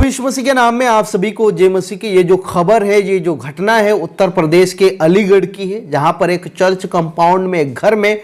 प्रभु यीशु मसीह के नाम में आप सभी को जय मसीह की। ये जो खबर है, ये जो घटना है उत्तर प्रदेश के अलीगढ़ की है, जहां पर एक चर्च कंपाउंड में एक घर में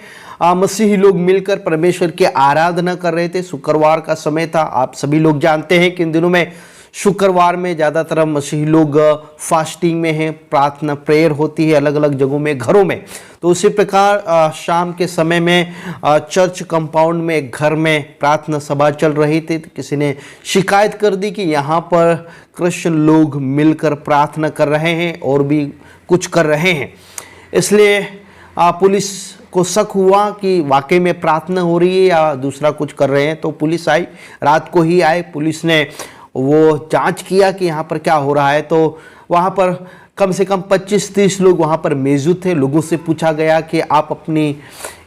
मसीही लोग मिलकर परमेश्वर की आराधना कर रहे थे। शुक्रवार का समय था। आप सभी लोग जानते हैं कि इन दिनों में शुक्रवार में ज़्यादातर मसीही लोग फास्टिंग में हैं, प्रार्थना प्रेयर होती है अलग अलग जगहों में, घरों में। तो उसी प्रकार शाम के समय में चर्च कंपाउंड में एक घर में प्रार्थना सभा चल रही थी। तो किसी ने शिकायत कर दी कि यहाँ पर क्रिश्चियन लोग मिलकर प्रार्थना कर रहे हैं और भी कुछ कर रहे हैं। इसलिए पुलिस को शक हुआ कि वाकई में प्रार्थना हो रही है या दूसरा कुछ कर रहे हैं। तो पुलिस आई, रात को ही आए। पुलिस ने वो जांच किया कि यहाँ पर क्या हो रहा है। तो वहाँ पर कम से कम 25-30 लोग वहाँ पर मौजूद थे। लोगों से पूछा गया कि आप अपनी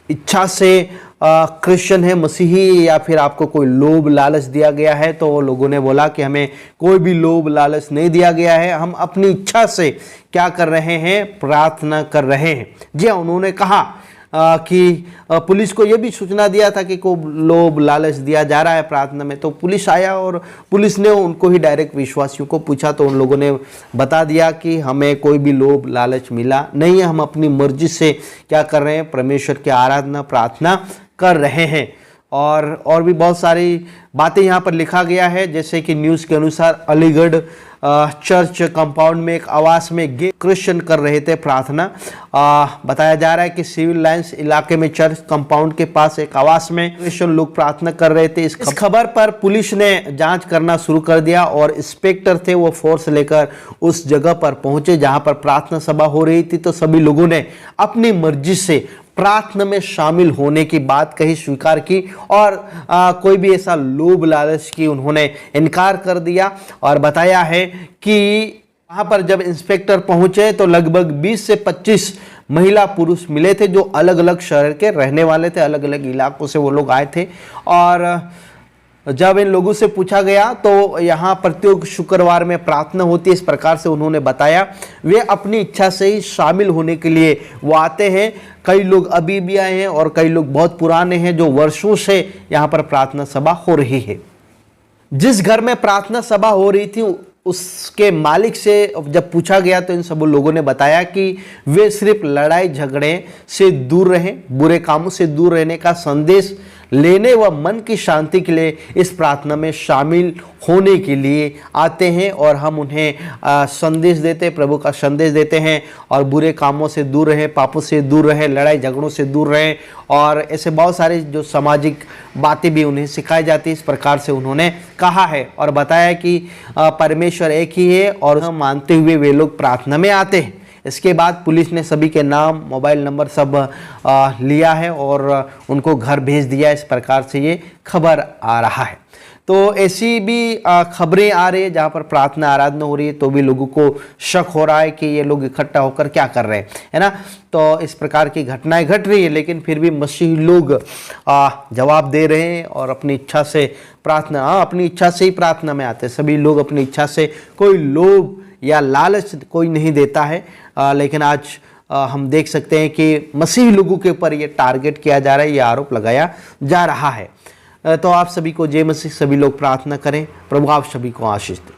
इच्छा से क्रिश्चियन है, मसीही, या फिर आपको कोई लोभ लालच दिया गया है। तो लोगों ने बोला कि हमें कोई भी लोभ लालच नहीं दिया गया है, हम अपनी इच्छा से क्या कर रहे हैं, प्रार्थना कर रहे हैं। जी हाँ, उन्होंने कहा कि पुलिस को यह भी सूचना दिया था कि को लोभ लालच दिया जा रहा है प्रार्थना में। तो पुलिस आया और पुलिस ने उनको ही डायरेक्ट विश्वासियों को पूछा। तो उन लोगों ने बता दिया कि हमें कोई भी लोभ लालच मिला नहीं है, हम अपनी मर्जी से क्या कर रहे हैं, परमेश्वर की आराधना प्रार्थना कर रहे हैं। और भी बहुत सारी बातें यहाँ पर लिखा गया है, जैसे कि न्यूज़ के अनुसार अलीगढ़ चर्च कंपाउंड में एक आवास में गे क्रिश्चियन कर रहे थे प्रार्थना। बताया जा रहा है कि सिविल लाइंस इलाके में चर्च कंपाउंड के पास एक आवास में क्रिश्चियन लोग प्रार्थना कर रहे थे। इस खबर पर पुलिस ने जांच करना शुरू कर दिया और इंस्पेक्टर थे वो फोर्स लेकर उस जगह पर पहुंचे जहां पर प्रार्थना सभा हो रही थी। तो सभी लोगों ने अपनी मर्जी से प्रार्थना में शामिल होने की बात कही, स्वीकार की, और कोई भी ऐसा लोभ लालच की उन्होंने इनकार कर दिया। और बताया है कि वहाँ पर जब इंस्पेक्टर पहुंचे तो लगभग 20 से 25 महिला पुरुष मिले थे जो अलग अलग शहर के रहने वाले थे, अलग अलग इलाकों से वो लोग आए थे। और जब इन लोगों से पूछा गया तो यहाँ प्रत्येक शुक्रवार में प्रार्थना होती है, इस प्रकार से उन्होंने बताया। वे अपनी इच्छा से ही शामिल होने के लिए वो आते हैं। कई लोग अभी भी आए हैं और कई लोग बहुत पुराने हैं जो वर्षों से यहाँ पर प्रार्थना सभा हो रही है। जिस घर में प्रार्थना सभा हो रही थी उसके मालिक से जब पूछा गया तो इन सब लोगों ने बताया कि वे सिर्फ लड़ाई झगड़े से दूर रहें, बुरे कामों से दूर रहने का संदेश लेने व मन की शांति के लिए इस प्रार्थना में शामिल होने के लिए आते हैं। और हम उन्हें संदेश देते हैं, प्रभु का संदेश देते हैं, और बुरे कामों से दूर रहें, पापों से दूर रहें, लड़ाई झगड़ों से दूर रहें, और ऐसे बहुत सारे जो सामाजिक बातें भी उन्हें सिखाई जाती है। इस प्रकार से उन्होंने कहा है और बताया कि परमेश्वर एक ही है और हम मानते हुए वे लोग प्रार्थना में आते हैं। इसके बाद पुलिस ने सभी के नाम, मोबाइल नंबर सब लिया है और उनको घर भेज दिया। इस प्रकार से ये खबर आ रहा है। तो ऐसी भी खबरें आ रही है जहाँ पर प्रार्थना आराधना हो रही है तो भी लोगों को शक हो रहा है कि ये लोग इकट्ठा होकर क्या कर रहे हैं, है ना। तो इस प्रकार की घटनाएं घट रही है, लेकिन फिर भी मसीही लोग जवाब दे रहे हैं और अपनी इच्छा से प्रार्थना, अपनी इच्छा से ही प्रार्थना में आते हैं। सभी लोग अपनी इच्छा से, कोई लोभ या लालच कोई नहीं देता है। लेकिन आज हम देख सकते हैं कि मसीही लोगों के ऊपर ये टारगेट किया जा रहा है, ये आरोप लगाया जा रहा है। तो आप सभी को जय मसीह, सभी लोग प्रार्थना करें, प्रभु आप सभी को आशीष दे।